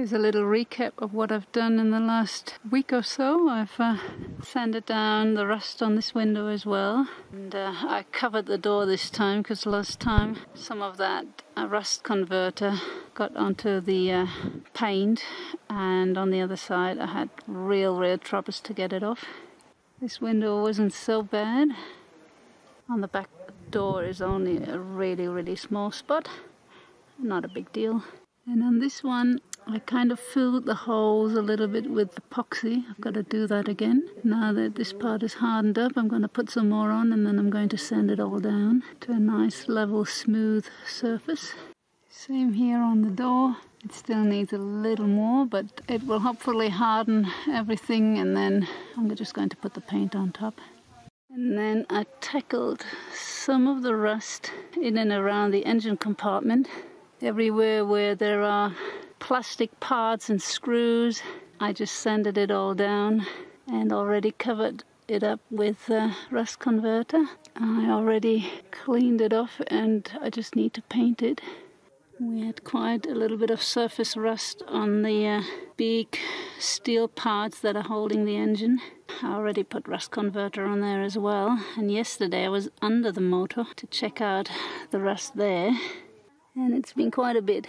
Here's a little recap of what I've done in the last week or so. I've sanded down the rust on this window as well. And I covered the door this time because last time some of that rust converter got onto the paint, and on the other side I had real troubles to get it off. This window wasn't so bad. On the back door is only a really small spot. Not a big deal. And on this one I kind of filled the holes a little bit with epoxy. I've got to do that again. Now that this part is hardened up, I'm going to put some more on, and then I'm going to sand it all down to a nice level smooth surface. Same here on the door. It still needs a little more, but it will hopefully harden everything, and then I'm just going to put the paint on top. And then I tackled some of the rust in and around the engine compartment. Everywhere where there are plastic parts and screws, I just sanded it all down and already covered it up with rust converter. I already cleaned it off and I just need to paint it. We had quite a little bit of surface rust on the big steel parts that are holding the engine. I already put rust converter on there as well, and yesterday I was under the motor to check out the rust there, and it's been quite a bit.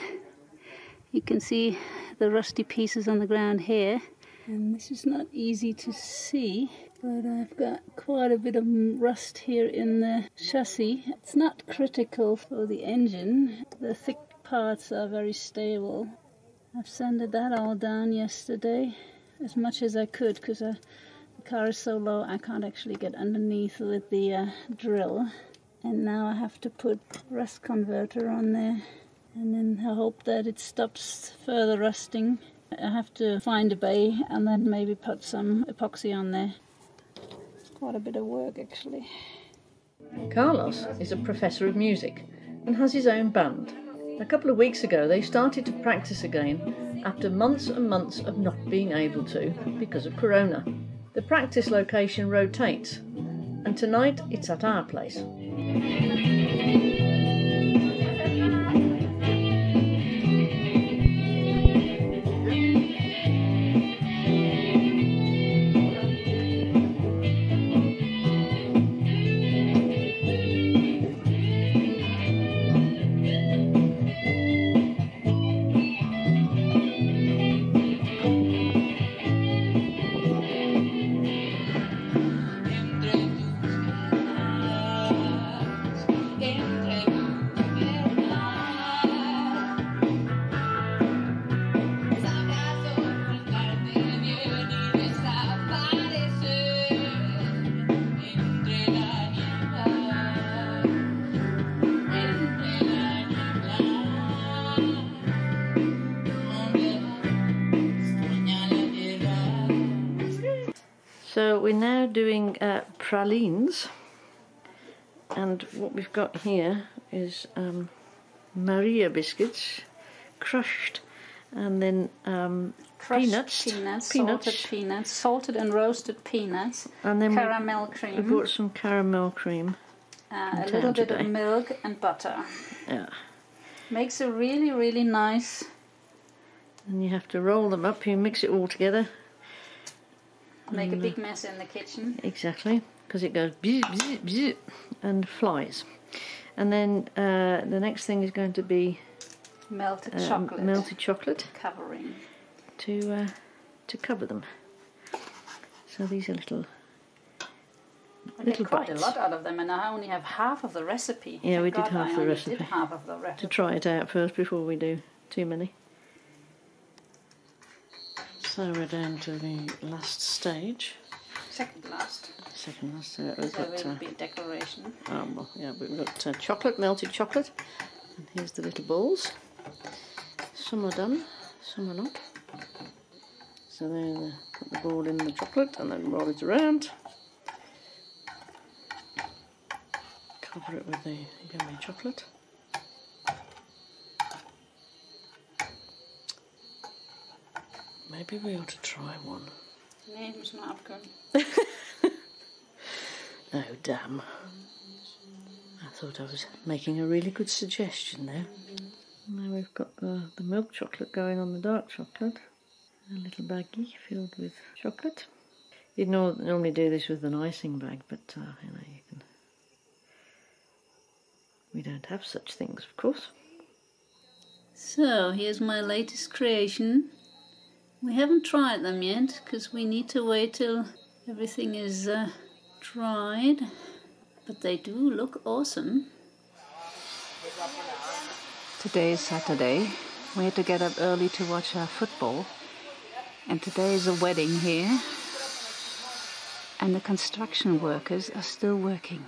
You can see the rusty pieces on the ground here, and this is not easy to see, but I've got quite a bit of rust here in the chassis. It's not critical for the engine. The thick parts are very stable. I've sanded that all down yesterday as much as I could because the car is so low I can't actually get underneath with the drill. And now I have to put rust converter on there, and then I hope that it stops further rusting. I have to find a bay and then maybe put some epoxy on there. It's quite a bit of work actually. Carlos is a professor of music and has his own band. A couple of weeks ago they started to practice again after months and months of not being able to because of Corona. The practice location rotates, and tonight it's at our place. So we're now doing pralines, and what we've got here is Maria biscuits, crushed, and then Crushed salted peanuts, salted and roasted peanuts, and then caramel cream. We bought some caramel cream, a little bit of milk and butter. Yeah, makes a really nice. And you have to roll them up. You mix it all together. Make a big mess in the kitchen. Exactly, because it goes bzz, bzz, bzz, and flies. And then the next thing is going to be melted chocolate. Melted chocolate covering to cover them. So these are little quite bites. a lot out of them, and I only have half of the recipe. Yeah, we did half the recipe. Did half of the recipe. To try it out first before we do too many. So we're down to the last stage. Second last. Second last. So we've so got it will be decoration. Well, yeah, we've got chocolate, melted chocolate. And here's the little balls. Some are done, some are not. So then put the ball in the chocolate and then roll it around. Cover it with the yummy chocolate. Maybe we ought to try one. Nee, moet maar afkomen. Oh, damn. I thought I was making a really good suggestion there. Now we've got the milk chocolate going on the dark chocolate. A little baggie filled with chocolate. You'd normally do this with an icing bag, but you know, you can. We don't have such things, of course. So here's my latest creation. We haven't tried them yet because we need to wait till everything is dried, but they do look awesome. Today is Saturday. We had to get up early to watch our football, and today is a wedding here, and the construction workers are still working.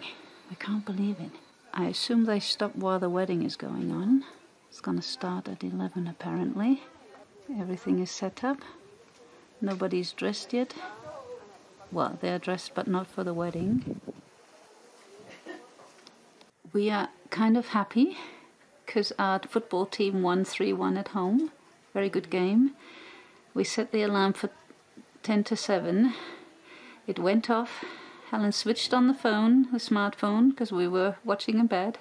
I can't believe it. I assume they stop while the wedding is going on. It's gonna start at 11 apparently. Everything is set up. Nobody's dressed yet. Well, they're dressed but not for the wedding. We are kind of happy because our football team won 3-1 at home. Very good game. We set the alarm for 10 to 7. It went off. Helen switched on the phone, the smartphone, because we were watching in bed.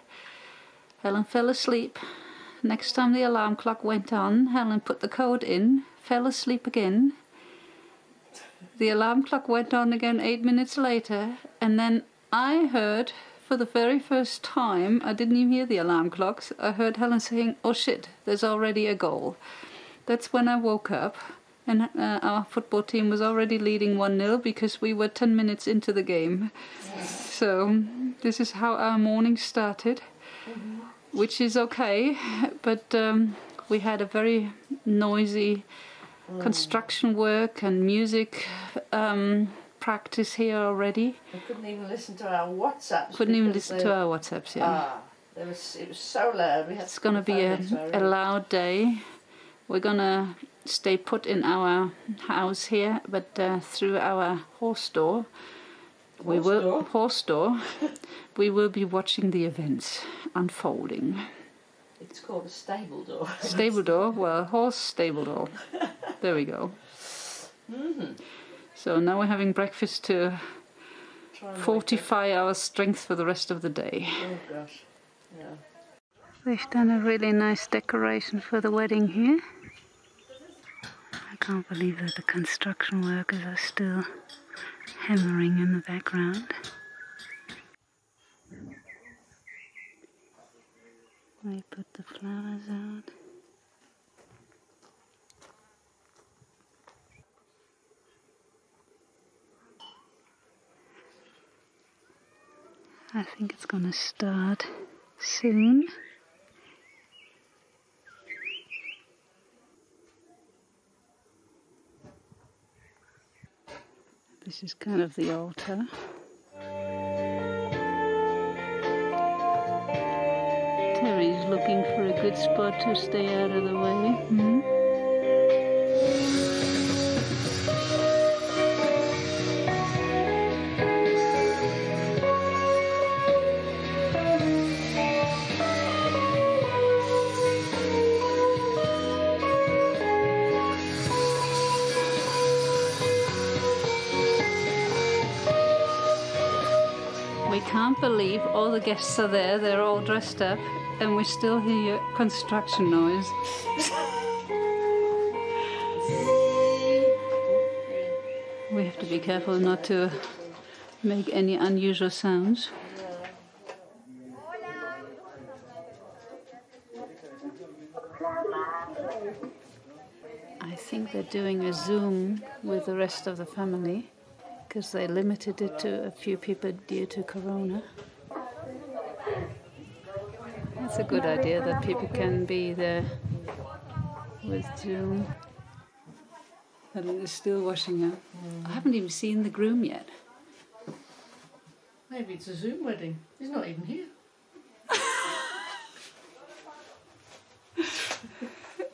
Helen fell asleep. Next time the alarm clock went on, Helen put the code in, fell asleep again. The alarm clock went on again 8 minutes later, and then I heard, for the very first time, I didn't even hear the alarm clocks, I heard Helen saying, "Oh shit, there's already a goal." That's when I woke up, and our football team was already leading 1-0 because we were 10 minutes into the game. So this is how our morning started. Which is okay, but we had a very noisy construction work and music practice here already. We couldn't even listen to our WhatsApps. Couldn't even listen to our WhatsApps, yeah. It was so loud. It's going to be a loud day. We're going to stay put in our house here, but through our horse store, we will be watching the events unfolding. It's called a stable door. Stable door? Well, horse stable door. There we go. So now we're having breakfast to fortify our strength for the rest of the day. Oh gosh, yeah. They've done a really nice decoration for the wedding here. I can't believe that the construction workers are still hammering in the background. We put the flowers out. I think it's gonna start soon. This is kind of the altar. Terry's looking for a good spot to stay out of the way. We can't believe all the guests are there, they're all dressed up, and we still hear construction noise. We have to be careful not to make any unusual sounds. I think they're doing a Zoom with the rest of the family, because they limited it to a few people due to Corona. That's a good idea that people can be there with Zoom. Helen is still washing up. I haven't even seen the groom yet. Maybe it's a Zoom wedding. He's not even here.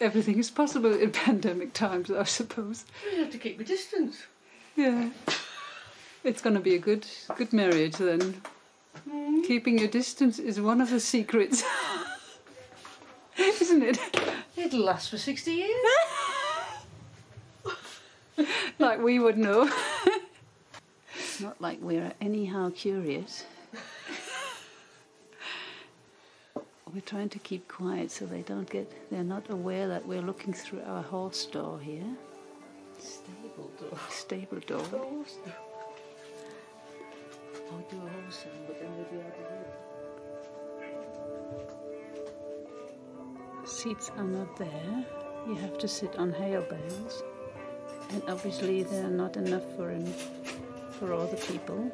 Everything is possible in pandemic times, I suppose. You have to keep your distance. Yeah. It's going to be a good marriage then. Keeping your distance is one of the secrets. Isn't it? It'll last for 60 years. Like we would know. It's not like we're anyhow curious. We're trying to keep quiet so they're not aware that we're looking through our horse door here. Stable door. Stable door. Horse door. I'll do a horse sound, but then we'll be able to hear. Seats are not there. You have to sit on hail bales. And obviously they're not enough for all the people.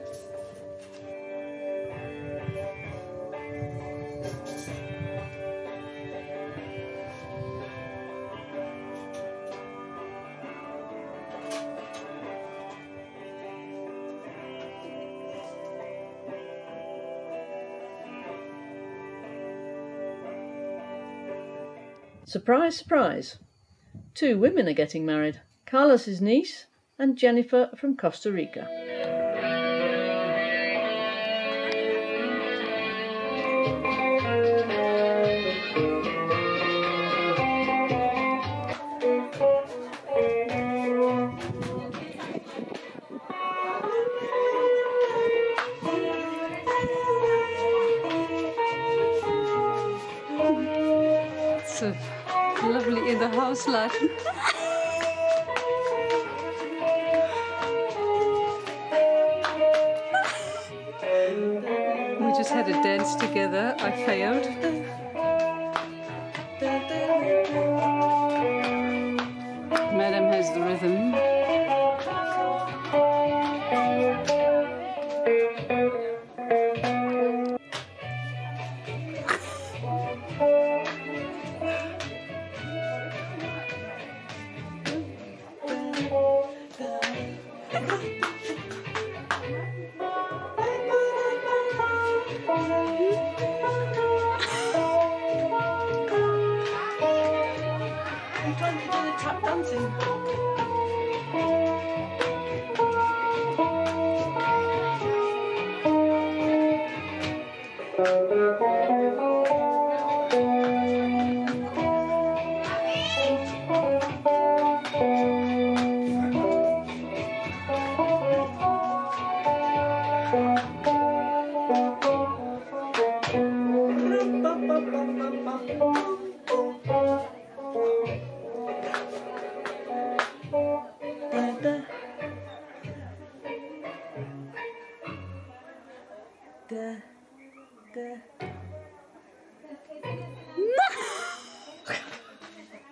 Surprise, surprise. 2 women are getting married. Carlos's niece and Jennifer from Costa Rica. So lovely in the house life. We just had a dance together. I failed. Madam has the rhythm. I'm trying to do the tap dancing.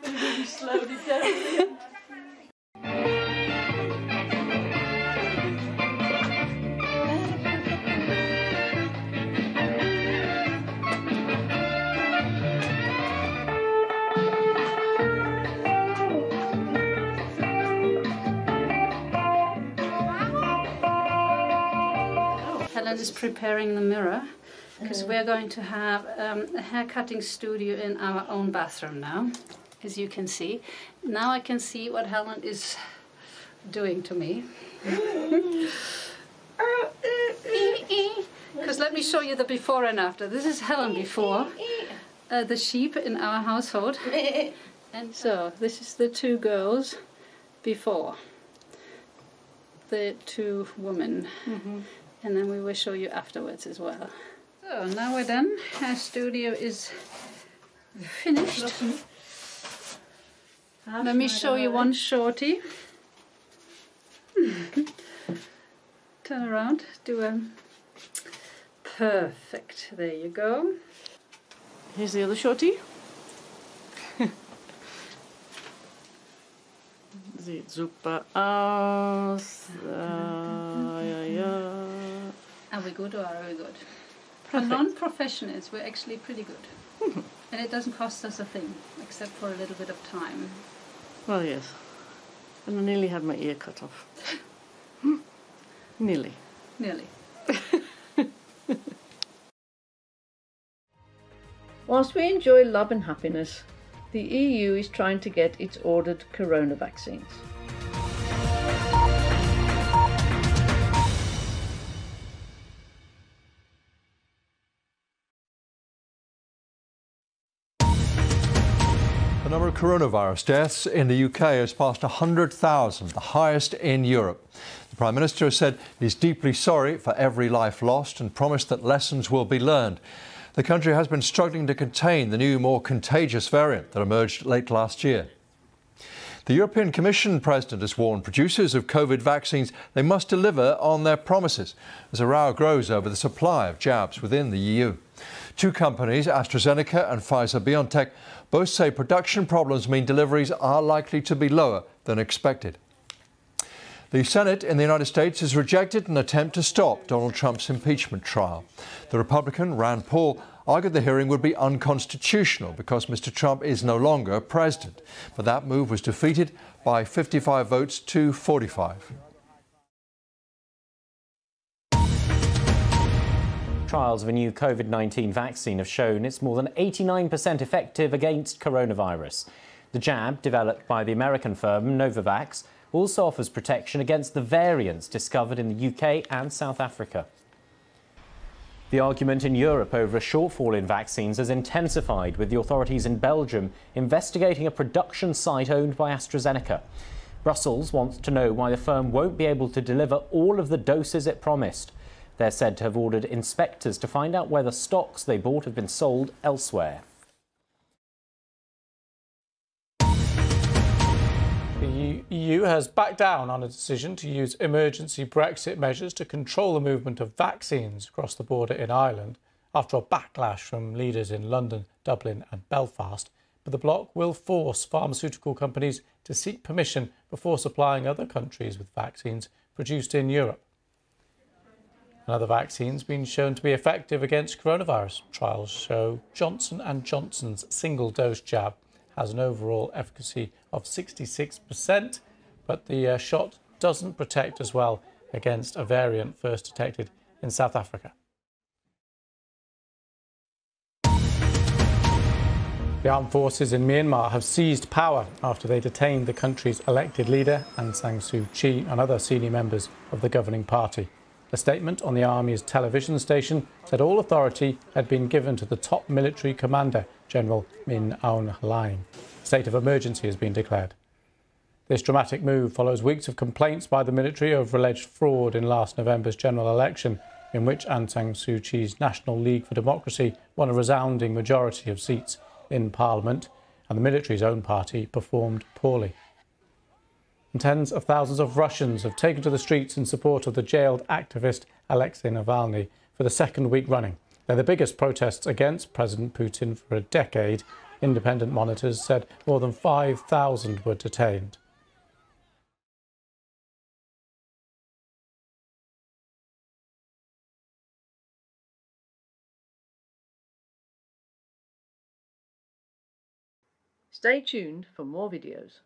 Really slowed it down. Helen is preparing the mirror because we're going to have a hair cutting studio in our own bathroom now, as you can see. Now I can see what Helen is doing to me. Because let me show you the before and after. This is Helen before, the sheep in our household. And so this is the 2 girls before, the 2 women. And then we will show you afterwards as well. So now we're done. Our studio is finished. Let me show you one shorty. Turn around, do a perfect. There you go. Here's the other shorty. Sieht super aus. Are we good or are we good? For non-professionals, we're actually pretty good. And it doesn't cost us a thing, except for a little bit of time. Well, yes. And I nearly had my ear cut off. Nearly. Nearly. Whilst we enjoy love and happiness, the EU is trying to get its ordered corona vaccines. The number of coronavirus deaths in the UK has passed 100,000, the highest in Europe. The Prime Minister has said he's deeply sorry for every life lost and promised that lessons will be learned. The country has been struggling to contain the new, more contagious variant that emerged late last year. The European Commission President has warned producers of COVID vaccines they must deliver on their promises as a row grows over the supply of jabs within the EU. Two companies, AstraZeneca and Pfizer-BioNTech, both say production problems mean deliveries are likely to be lower than expected. The Senate in the United States has rejected an attempt to stop Donald Trump's impeachment trial. The Republican, Rand Paul, argued the hearing would be unconstitutional because Mr. Trump is no longer president. But that move was defeated by 55 votes to 45. Trials of a new COVID-19 vaccine have shown it's more than 89% effective against coronavirus. The jab, developed by the American firm Novavax, also offers protection against the variants discovered in the UK and South Africa. The argument in Europe over a shortfall in vaccines has intensified, with the authorities in Belgium investigating a production site owned by AstraZeneca. Brussels wants to know why the firm won't be able to deliver all of the doses it promised. They're said to have ordered inspectors to find out whether stocks they bought have been sold elsewhere. The EU has backed down on a decision to use emergency Brexit measures to control the movement of vaccines across the border in Ireland after a backlash from leaders in London, Dublin and Belfast. But the bloc will force pharmaceutical companies to seek permission before supplying other countries with vaccines produced in Europe. Another vaccine's been shown to be effective against coronavirus. Trials show Johnson & Johnson's single-dose jab has an overall efficacy of 66%, but the shot doesn't protect as well against a variant first detected in South Africa. The armed forces in Myanmar have seized power after they detained the country's elected leader, Aung San Suu Kyi, and other senior members of the governing party. A statement on the army's television station said all authority had been given to the top military commander, General Min Aung Hlaing. A state of emergency has been declared. This dramatic move follows weeks of complaints by the military over alleged fraud in last November's general election, in which Aung San Suu Kyi's National League for Democracy won a resounding majority of seats in Parliament, and the military's own party performed poorly. And tens of thousands of Russians have taken to the streets in support of the jailed activist Alexei Navalny for the second week running. They're the biggest protests against President Putin for a decade. Independent monitors said more than 5,000 were detained. Stay tuned for more videos.